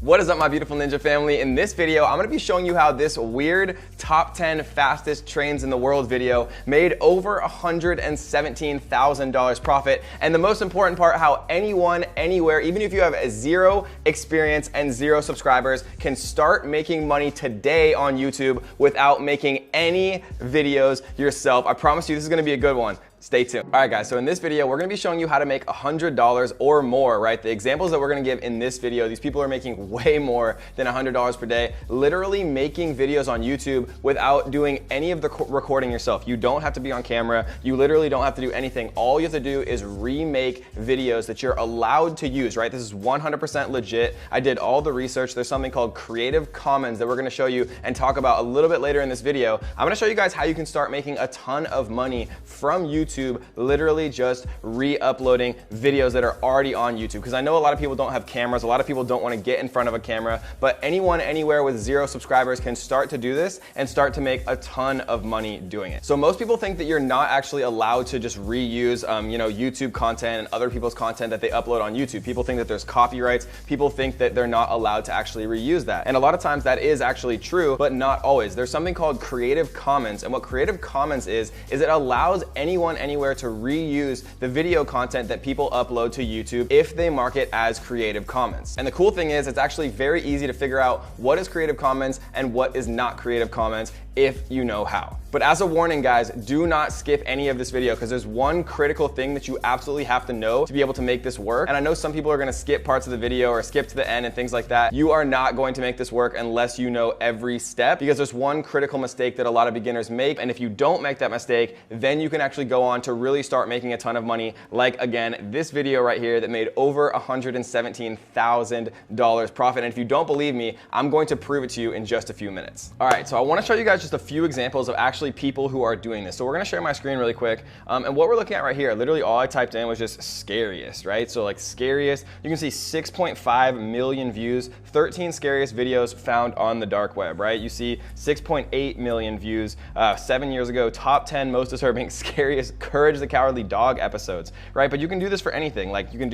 What is up, my beautiful ninja family? In this video, I'm gonna be showing you how this weird top 10 fastest trains in the world video made over $117,000 profit. And the most important part, how anyone, anywhere, even if you have zero experience and zero subscribers, can start making money today on YouTube without making any videos yourself. I promise you this is gonna be a good one. Stay tuned. All right, guys, so in this video, we're gonna be showing you how to make $100 or more, right? The examples that we're gonna give in this video, these people are making way more than $100 per day, literally making videos on YouTube without doing any of the recording yourself. You don't have to be on camera. You literally don't have to do anything. All you have to do is remake videos that you're allowed to use, right? This is 100% legit. I did all the research. There's something called Creative Commons that we're gonna show you and talk about a little bit later in this video. I'm gonna show you guys how you can start making a ton of money from YouTube, literally just re-uploading videos that are already on YouTube. Because I know a lot of people don't have cameras, a lot of people don't want to get in front of a camera, but anyone, anywhere with zero subscribers can start to do this and start to make a ton of money doing it. So most people think that you're not actually allowed to just reuse YouTube content and other people's content that they upload on YouTube. People think that there's copyrights. People think that they're not allowed to actually reuse that. And a lot of times that is actually true, but not always. There's something called Creative Commons, and what Creative Commons is it allows anyone, anywhere to reuse the video content that people upload to YouTube if they mark it as Creative Commons. And the cool thing is it's actually very easy to figure out what is Creative Commons and what is not Creative Commons if you know how. But as a warning, guys, do not skip any of this video because there's one critical thing that you absolutely have to know to be able to make this work. And I know some people are gonna skip parts of the video or skip to the end and things like that. You are not going to make this work unless you know every step, because there's one critical mistake that a lot of beginners make. And if you don't make that mistake, then you can actually go on to really start making a ton of money. Like, again, this video right here that made over $117,000 profit. And if you don't believe me, I'm going to prove it to you in just a few minutes. All right, so I wanna show you guys just a few examples of actually people who are doing this. So we're gonna share my screen really quick. And what we're looking at right here, literally all I typed in was just scariest, right? So like scariest, you can see 6.5 million views, 13 scariest videos found on the dark web, right? You see 6.8 million views 7 years ago, top 10 most disturbing, scariest Courage the Cowardly Dog episodes, right? But you can do this for anything. Like you can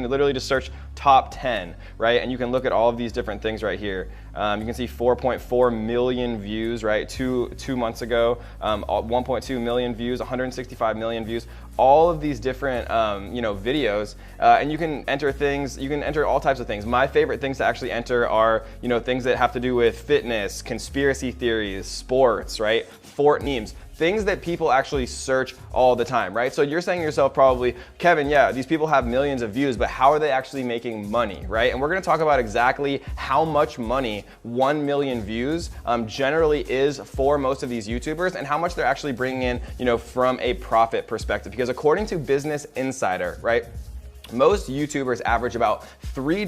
literally just search top 10, right? And you can look at all of these different things right here. You can see 4.4 million views, right? Two months ago, 1.2 million views, 165 million views, all of these different videos, and you can enter things, you can enter all types of things. My favorite things to actually enter are things that have to do with fitness, conspiracy theories, sports, right? Fort memes, things that people actually search all the time, right? So you're saying to yourself probably, Kevin, yeah, these people have millions of views, but how are they actually making money, right? And we're gonna talk about exactly how much money 1 million views generally is for most of these YouTubers and how much they're actually bringing in, from a profit perspective. Because according to Business Insider, right, most YouTubers average about $3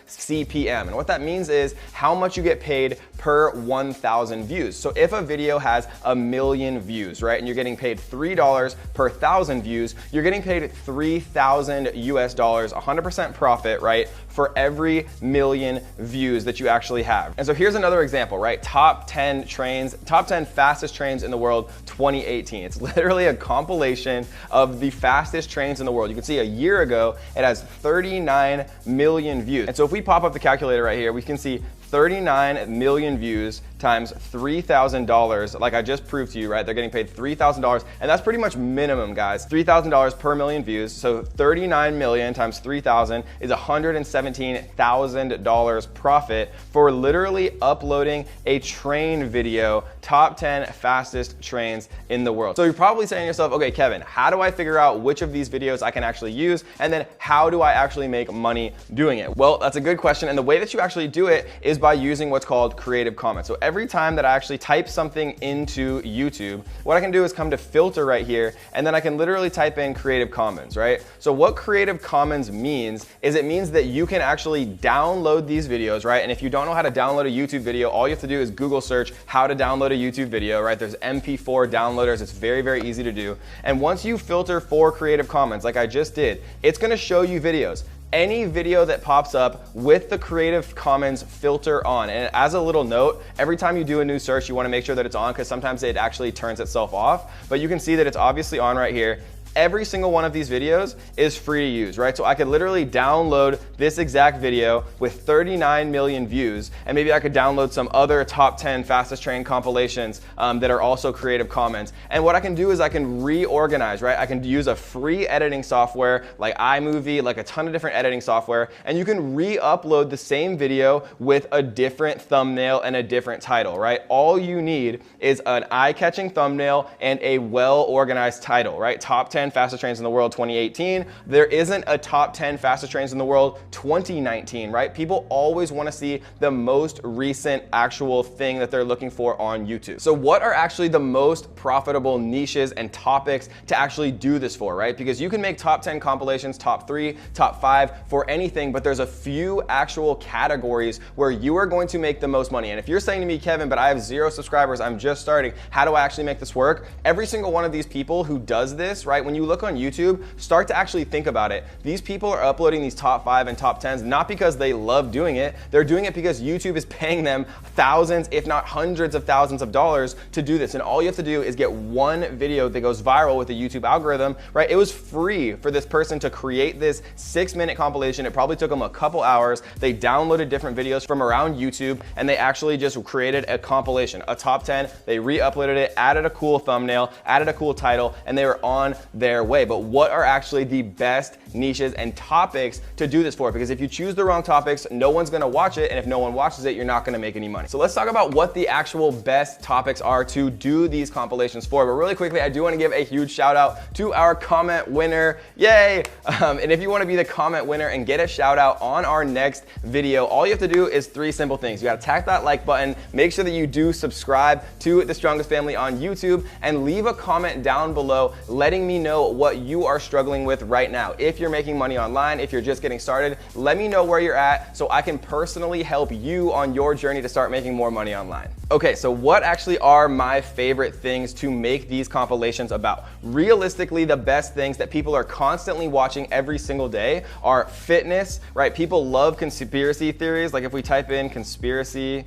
CPM. And what that means is how much you get paid per 1,000 views. So if a video has 1 million views, right, and you're getting paid $3 per 1,000 views, you're getting paid $3,000 US, 100% profit, right, for every 1 million views that you actually have. And so here's another example, right? Top 10 fastest trains in the world, 2018. It's literally a compilation of the fastest trains in the world. You can see a year ago, it has 39 million views. And so if we pop up the calculator right here, we can see 39 million views times $3,000, like I just proved to you, right? They're getting paid $3,000, and that's pretty much minimum, guys. $3,000 per million views, so 39 million times 3,000 is $117,000 profit for literally uploading a train video, top 10 fastest trains in the world. So you're probably saying to yourself, okay, Kevin, how do I figure out which of these videos I can actually use, and then how do I actually make money doing it? Well, that's a good question, and the way that you actually do it is by using what's called Creative Commons. So every time that I actually type something into YouTube, what I can do is come to filter right here, and then I can literally type in Creative Commons, right? So what Creative Commons means is it means that you can actually download these videos, right? And if you don't know how to download a YouTube video, all you have to do is Google search how to download a YouTube video, right? There's MP4 downloaders. It's very, very easy to do. And once you filter for Creative Commons, like I just did, it's gonna show you videos. Any video that pops up with the Creative Commons filter on. And as a little note, every time you do a new search, you wanna make sure that it's on because sometimes it actually turns itself off. But you can see that it's obviously on right here. every single one of these videos is free to use, right? So I could literally download this exact video with 39 million views, and maybe I could download some other top 10 fastest train compilations that are also Creative Commons. And what I can do is I can reorganize, right? I can use a free editing software like iMovie, like a ton of different editing software, and you can re-upload the same video with a different thumbnail and a different title, right? All you need is an eye-catching thumbnail and a well-organized title, right? Top 10 fastest trains in the world 2018. There isn't a top 10 fastest trains in the world 2019, right? People always want to see the most recent actual thing that they're looking for on YouTube. So what are actually the most profitable niches and topics to actually do this for, right? Because you can make top 10 compilations, top 3, top 5 for anything, but there's a few actual categories where you are going to make the most money. And if you're saying to me, Kevin, but I have 0 subscribers, I'm just starting, how do I actually make this work? Every single one of these people who does this, right, when you look on YouTube, start to actually think about it. These people are uploading these top 5 and top 10s not because they love doing it, they're doing it because YouTube is paying them thousands, if not hundreds of thousands of dollars to do this. And all you have to do is get one video that goes viral with the YouTube algorithm, right? It was free for this person to create this 6-minute compilation. It probably took them a couple hours. They downloaded different videos from around YouTube, and they actually just created a compilation, a top 10. They re-uploaded it, added a cool thumbnail, added a cool title, and they were on their way. But what are actually the best niches and topics to do this for? Because if you choose the wrong topics, no one's gonna watch it, and if no one watches it, you're not gonna make any money. So let's talk about what the actual best topics are to do these compilations for. But really quickly, I do wanna give a huge shout out to our comment winner. Yay! And if you wanna be the comment winner and get a shout out on our next video, all you have to do is 3 simple things. You gotta tap that like button, make sure that you do subscribe to The Strongest Family on YouTube, and leave a comment down below letting me know what you are struggling with right now. If you're making money online, if you're just getting started, let me know where you're at so I can personally help you on your journey to start making more money online. Okay, so what actually are my favorite things to make these compilations about? Realistically, the best things that people are constantly watching every single day are fitness, right? People love conspiracy theories. Like if we type in conspiracy,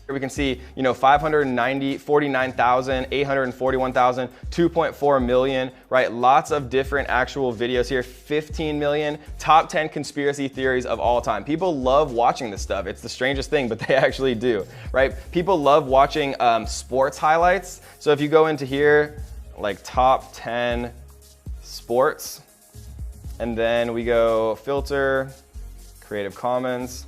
we can see, 549,000, 841,000, 2.4 million, right? Lots of different actual videos here, 15 million, top 10 conspiracy theories of all time. People love watching this stuff. It's the strangest thing, but they actually do, right? People love watching sports highlights. So if you go into here, like top 10 sports, and then we go filter, Creative Commons,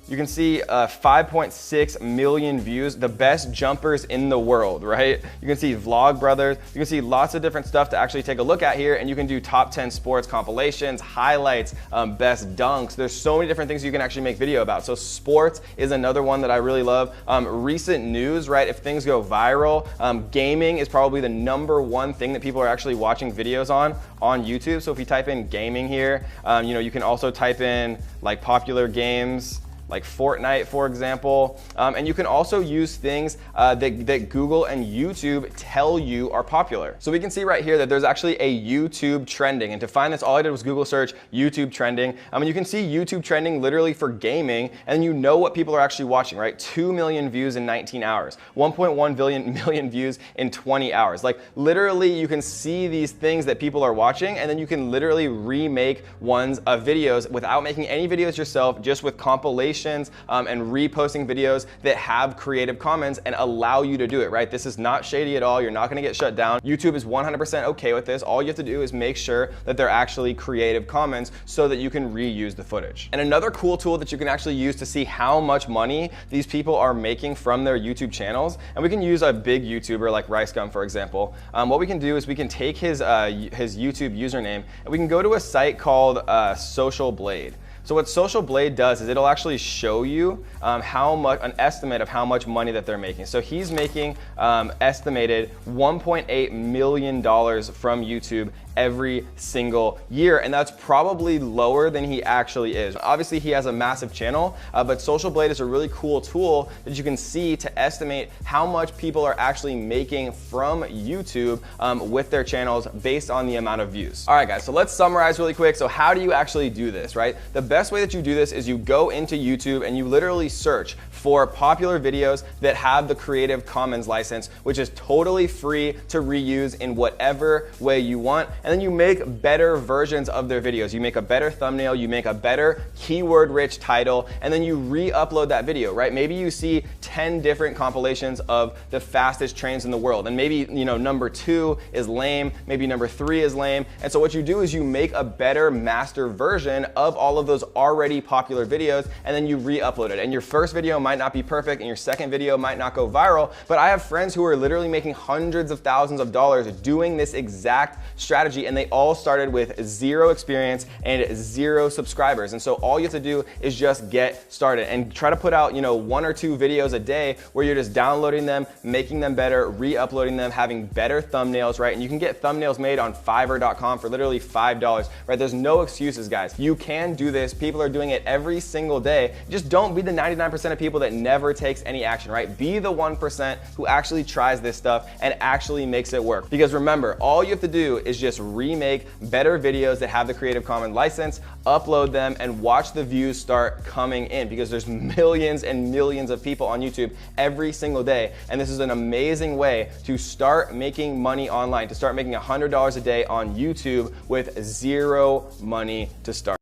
you can see 5.6 million views, the best jumpers in the world, right? You can see Vlogbrothers, you can see lots of different stuff to actually take a look at here, and you can do top 10 sports compilations, highlights, best dunks. There's so many different things you can actually make video about. So sports is another one that I really love. Recent news, right? If things go viral, gaming is probably the #1 thing that people are actually watching videos on YouTube. So if you type in gaming here, you can also type in like popular games, like Fortnite, for example. And you can also use things that Google and YouTube tell you are popular. So we can see right here that there's actually a YouTube trending. And to find this, all I did was Google search YouTube trending. And you can see YouTube trending literally for gaming, and you know what people are actually watching, right? 2 million views in 19 hours, 1.1 million views in 20 hours. Like literally you can see these things that people are watching, and then you can literally remake ones of videos without making any videos yourself, just with compilations and reposting videos that have Creative Commons and allow you to do it, right? This is not shady at all. You're not gonna get shut down. YouTube is 100% okay with this. All you have to do is make sure that they're actually Creative Commons so that you can reuse the footage. And another cool tool that you can actually use to see how much money these people are making from their YouTube channels, and we can use a big YouTuber like RiceGum, for example. What we can do is we can take his YouTube username, and we can go to a site called Social Blade. So what Social Blade does is it'll actually show you an estimate of how much money that they're making. So he's making estimated $1.8 million from YouTube every single year, and that's probably lower than he actually is. Obviously, he has a massive channel, but Social Blade is a really cool tool that you can see to estimate how much people are actually making from YouTube with their channels based on the amount of views. All right, guys, so let's summarize really quick. So how do you actually do this, right? The best way that you do this is you go into YouTube and you literally search for popular videos that have the Creative Commons license, which is totally free to reuse in whatever way you want. And then you make better versions of their videos. You make a better thumbnail, you make a better keyword-rich title, and then you re-upload that video, right? Maybe you see 10 different compilations of the fastest trains in the world, and maybe, you know, number 2 is lame, maybe number 3 is lame. And so what you do is you make a better master version of all of those already popular videos, and then you re-upload it. And your first video might not be perfect, and your second video might not go viral, but I have friends who are literally making hundreds of thousands of dollars doing this exact strategy, and they all started with 0 experience and 0 subscribers. And so all you have to do is just get started and try to put out, you know, 1 or 2 videos a day where you're just downloading them, making them better, re-uploading them, having better thumbnails, right? And you can get thumbnails made on Fiverr.com for literally $5, right? There's no excuses, guys. You can do this. People are doing it every single day. Just don't be the 99% of people that never takes any action, right? Be the 1% who actually tries this stuff and actually makes it work. Because remember, all you have to do is just remake better videos that have the Creative Commons license, upload them, and watch the views start coming in, because there's millions and millions of people on YouTube every single day. And this is an amazing way to start making money online, to start making $100 a day on YouTube with 0 money to start.